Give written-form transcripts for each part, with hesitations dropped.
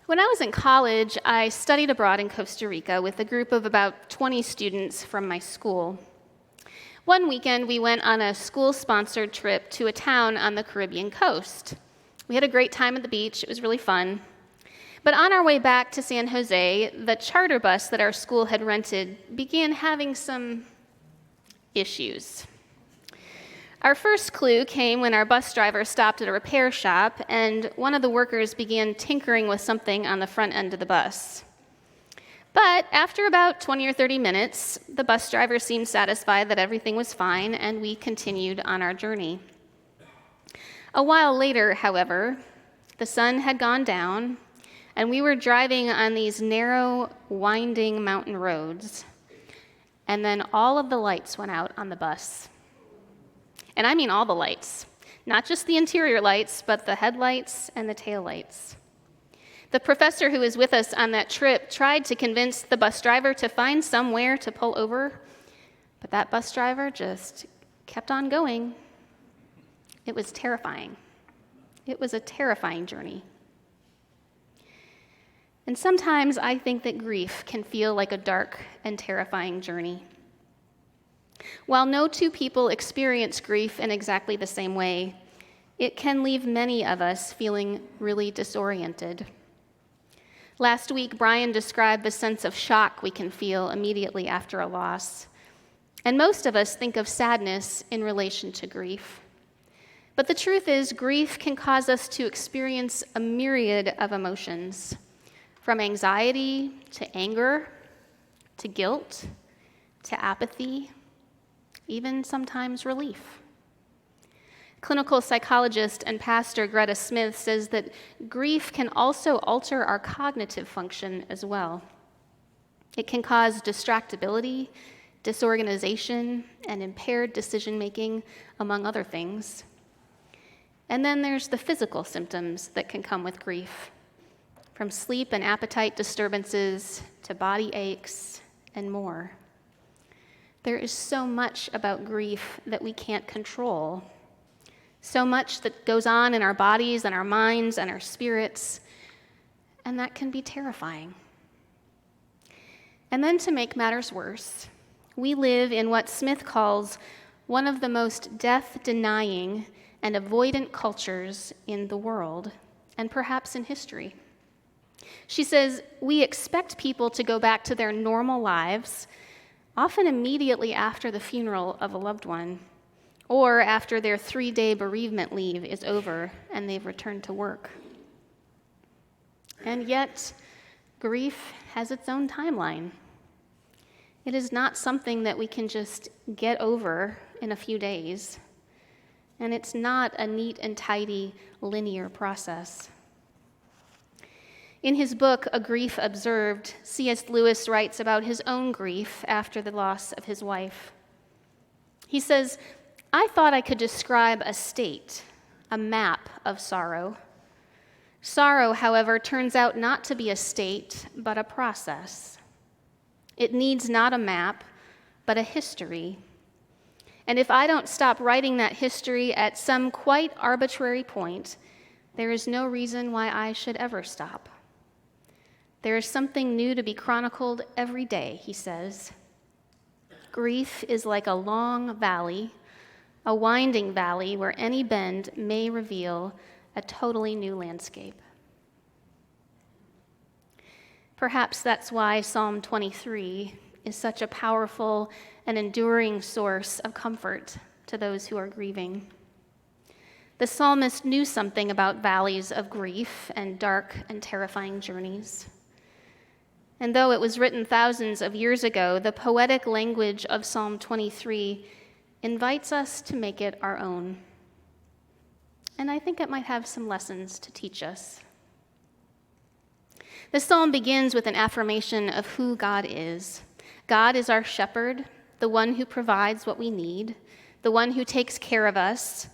When I was in college, I studied abroad in Costa Rica with a group of about 20 students from my school. One weekend, we went on a school-sponsored trip to a town on the Caribbean coast. We had a great time at the beach. It was really fun. But on our way back to San Jose, the charter bus that our school had rented began having some issues. Our first clue came when our bus driver stopped at a repair shop and one of the workers began tinkering with something on the front end of the bus. But after about 20 or 30 minutes, the bus driver seemed satisfied that everything was fine and we continued on our journey. A while later, however, the sun had gone down and we were driving on these narrow, winding mountain roads, and then all of the lights went out on the bus. And I mean all the lights, not just the interior lights, but the headlights and the taillights. The professor who was with us on that trip tried to convince the bus driver to find somewhere to pull over, but that bus driver just kept on going. It was terrifying. It was a terrifying journey. And sometimes I think that grief can feel like a dark and terrifying journey. While no two people experience grief in exactly the same way, it can leave many of us feeling really disoriented. Last week, Brian described the sense of shock we can feel immediately after a loss. And most of us think of sadness in relation to grief. But the truth is, grief can cause us to experience a myriad of emotions, from anxiety to anger, to guilt, to apathy, even sometimes relief. Clinical psychologist and pastor Greta Smith says that grief can also alter our cognitive function as well. It can cause distractibility, disorganization, and impaired decision-making, among other things. And then there's the physical symptoms that can come with grief, from sleep and appetite disturbances to body aches and more. There is so much about grief that we can't control, so much that goes on in our bodies and our minds and our spirits, and that can be terrifying. And then to make matters worse, we live in what Smith calls one of the most death-denying and avoidant cultures in the world, and perhaps in history. She says, we expect people to go back to their normal lives, often immediately after the funeral of a loved one, or after their 3-day bereavement leave is over and they've returned to work. And yet, grief has its own timeline. It is not something that we can just get over in a few days, and it's not a neat and tidy linear process. In his book, A Grief Observed, C.S. Lewis writes about his own grief after the loss of his wife. He says, I thought I could describe a state, a map of sorrow. Sorrow, however, turns out not to be a state, but a process. It needs not a map, but a history. And if I don't stop writing that history at some quite arbitrary point, there is no reason why I should ever stop. There is something new to be chronicled every day, he says. Grief is like a long valley, a winding valley where any bend may reveal a totally new landscape. Perhaps that's why Psalm 23 is such a powerful and enduring source of comfort to those who are grieving. The psalmist knew something about valleys of grief and dark and terrifying journeys. And though it was written thousands of years ago, the poetic language of Psalm 23 invites us to make it our own. And I think it might have some lessons to teach us. The psalm begins with an affirmation of who God is. God is our shepherd, the one who provides what we need, the one who takes care of us,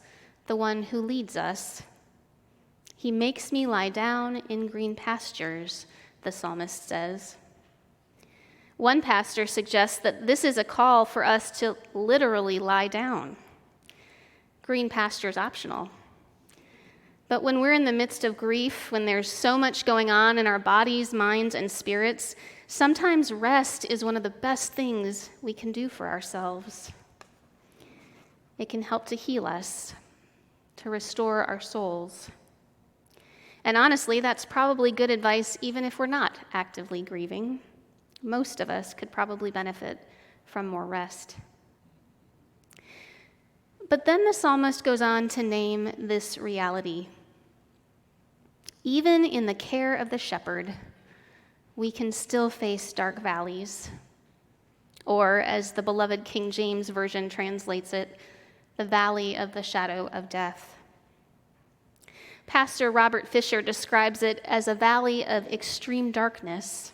the one who leads us. He makes me lie down in green pastures, the psalmist says. One pastor suggests that this is a call for us to literally lie down. Green pastures optional. But when we're in the midst of grief, when there's so much going on in our bodies, minds, and spirits, sometimes rest is one of the best things we can do for ourselves. It can help to heal us, to restore our souls. And honestly, that's probably good advice even if we're not actively grieving. Most of us could probably benefit from more rest. But then the psalmist goes on to name this reality. Even in the care of the shepherd, we can still face dark valleys. Or, as the beloved King James Version translates it, the valley of the shadow of death. Pastor Robert Fisher describes it as a valley of extreme darkness,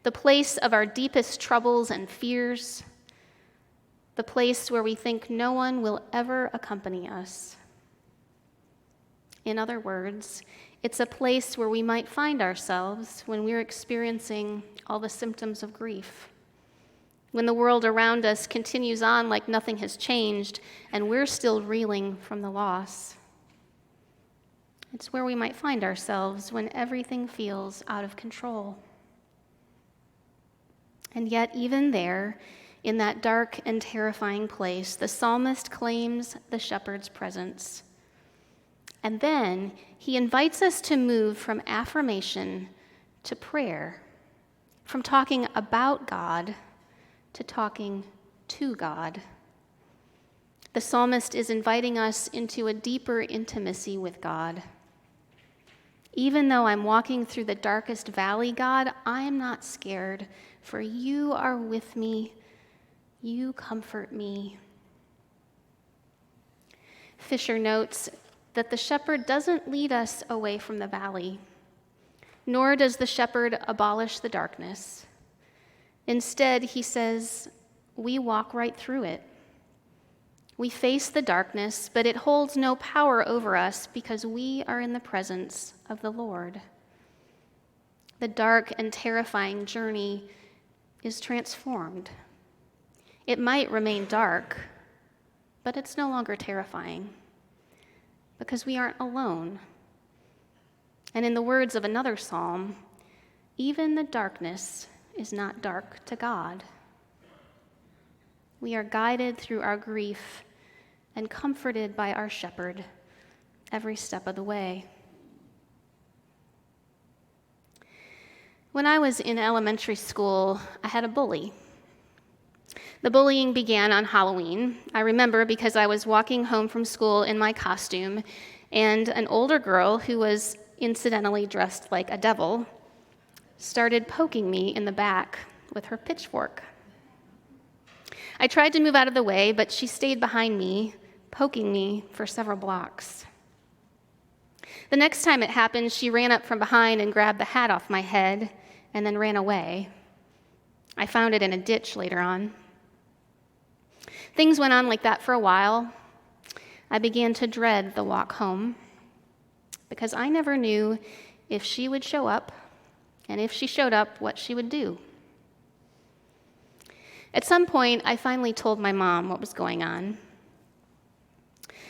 the place of our deepest troubles and fears, the place where we think no one will ever accompany us. In other words, it's a place where we might find ourselves when we're experiencing all the symptoms of grief, when the world around us continues on like nothing has changed and we're still reeling from the loss. It's where we might find ourselves when everything feels out of control. And yet, even there, in that dark and terrifying place, the psalmist claims the shepherd's presence. And then he invites us to move from affirmation to prayer, from talking about God to talking to God. The psalmist is inviting us into a deeper intimacy with God. Even though I'm walking through the darkest valley, God, I am not scared, for you are with me. You comfort me. Fisher notes that the shepherd doesn't lead us away from the valley, nor does the shepherd abolish the darkness. Instead, he says, we walk right through it. We face the darkness, but it holds no power over us because we are in the presence of the Lord. The dark and terrifying journey is transformed. It might remain dark, but it's no longer terrifying because we aren't alone. And in the words of another psalm, even the darkness is not dark to God. We are guided through our grief and comforted by our shepherd every step of the way. When I was in elementary school, I had a bully. The bullying began on Halloween. I remember because I was walking home from school in my costume, and an older girl who was incidentally dressed like a devil started poking me in the back with her pitchfork. I tried to move out of the way, but she stayed behind me, poking me for several blocks. The next time it happened, she ran up from behind and grabbed the hat off my head and then ran away. I found it in a ditch later on. Things went on like that for a while. I began to dread the walk home because I never knew if she would show up, and if she showed up, what she would do. At some point, I finally told my mom what was going on.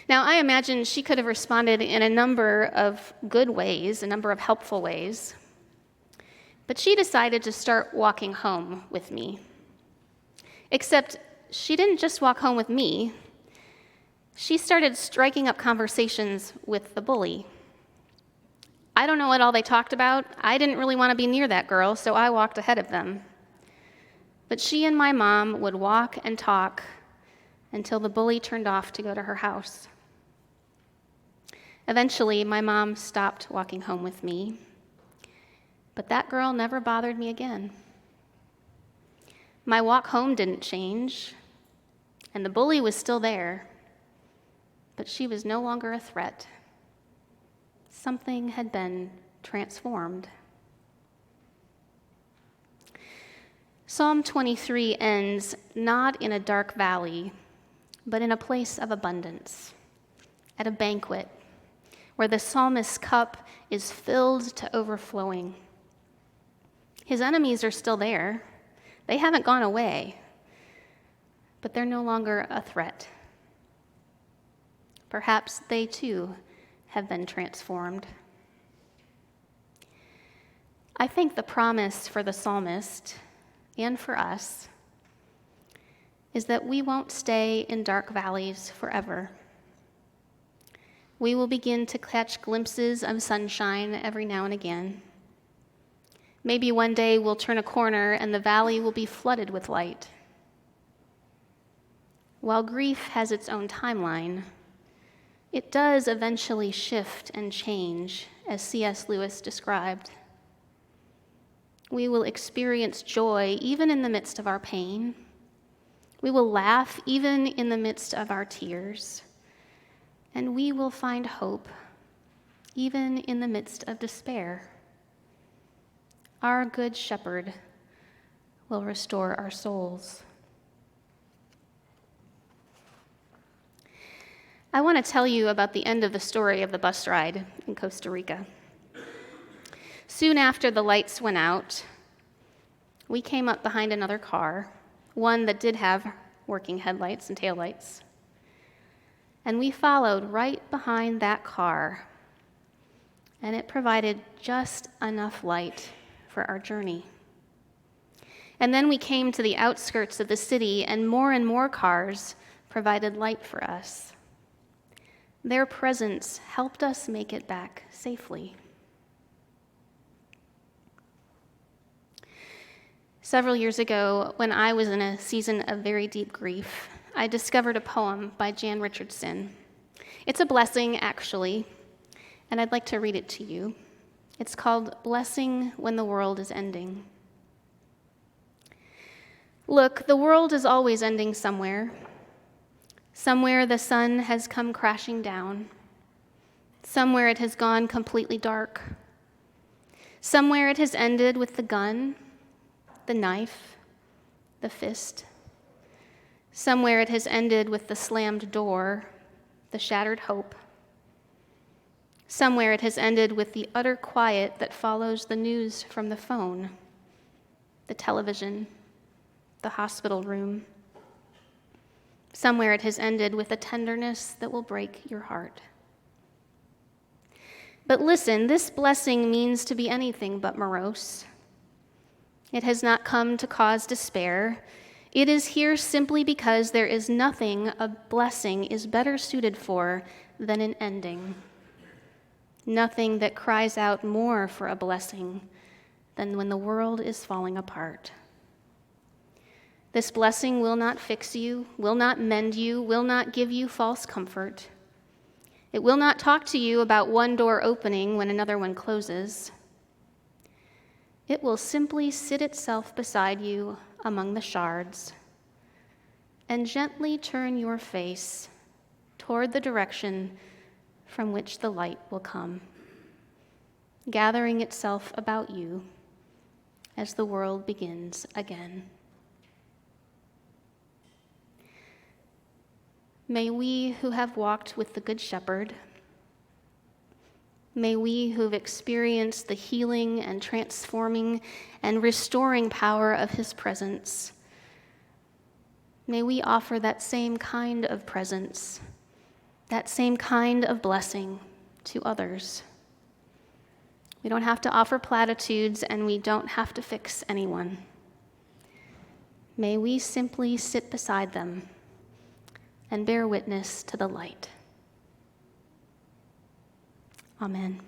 Now, I imagine she could have responded in a number of good ways, a number of helpful ways, but she decided to start walking home with me. Except she didn't just walk home with me. She started striking up conversations with the bully. I don't know what all they talked about. I didn't really want to be near that girl, so I walked ahead of them. But she and my mom would walk and talk until the bully turned off to go to her house. Eventually, my mom stopped walking home with me, but that girl never bothered me again. My walk home didn't change, and the bully was still there, but she was no longer a threat. Something had been transformed. Psalm 23 ends not in a dark valley, but in a place of abundance, at a banquet, where the psalmist's cup is filled to overflowing. His enemies are still there. They haven't gone away, but they're no longer a threat. Perhaps they too have been transformed. I think the promise for the psalmist and for us is that we won't stay in dark valleys forever. We will begin to catch glimpses of sunshine every now and again. Maybe one day we'll turn a corner and the valley will be flooded with light. While grief has its own timeline, it does eventually shift and change, as C.S. Lewis described. We will experience joy even in the midst of our pain. We will laugh even in the midst of our tears. And we will find hope even in the midst of despair. Our good shepherd will restore our souls. I want to tell you about the end of the story of the bus ride in Costa Rica. Soon after the lights went out, we came up behind another car, one that did have working headlights and taillights. And we followed right behind that car, and it provided just enough light for our journey. And then we came to the outskirts of the city, and more cars provided light for us. Their presence helped us make it back safely. Several years ago, when I was in a season of very deep grief, I discovered a poem by Jan Richardson. It's a blessing, actually, and I'd like to read it to you. It's called Blessing When the World is Ending. Look, the world is always ending somewhere. Somewhere the sun has come crashing down. Somewhere it has gone completely dark. Somewhere it has ended with the gun, the knife, the fist. Somewhere it has ended with the slammed door, the shattered hope. Somewhere it has ended with the utter quiet that follows the news from the phone, the television, the hospital room. Somewhere it has ended with a tenderness that will break your heart. But listen, this blessing means to be anything but morose. It has not come to cause despair. It is here simply because there is nothing a blessing is better suited for than an ending. Nothing that cries out more for a blessing than when the world is falling apart. This blessing will not fix you, will not mend you, will not give you false comfort. It will not talk to you about one door opening when another one closes. It will simply sit itself beside you among the shards and gently turn your face toward the direction from which the light will come, gathering itself about you as the world begins again. May we who have walked with the Good Shepherd, may we who have experienced the healing and transforming and restoring power of his presence, may we offer that same kind of presence, that same kind of blessing to others. We don't have to offer platitudes, and we don't have to fix anyone. May we simply sit beside them and bear witness to the light. Amen.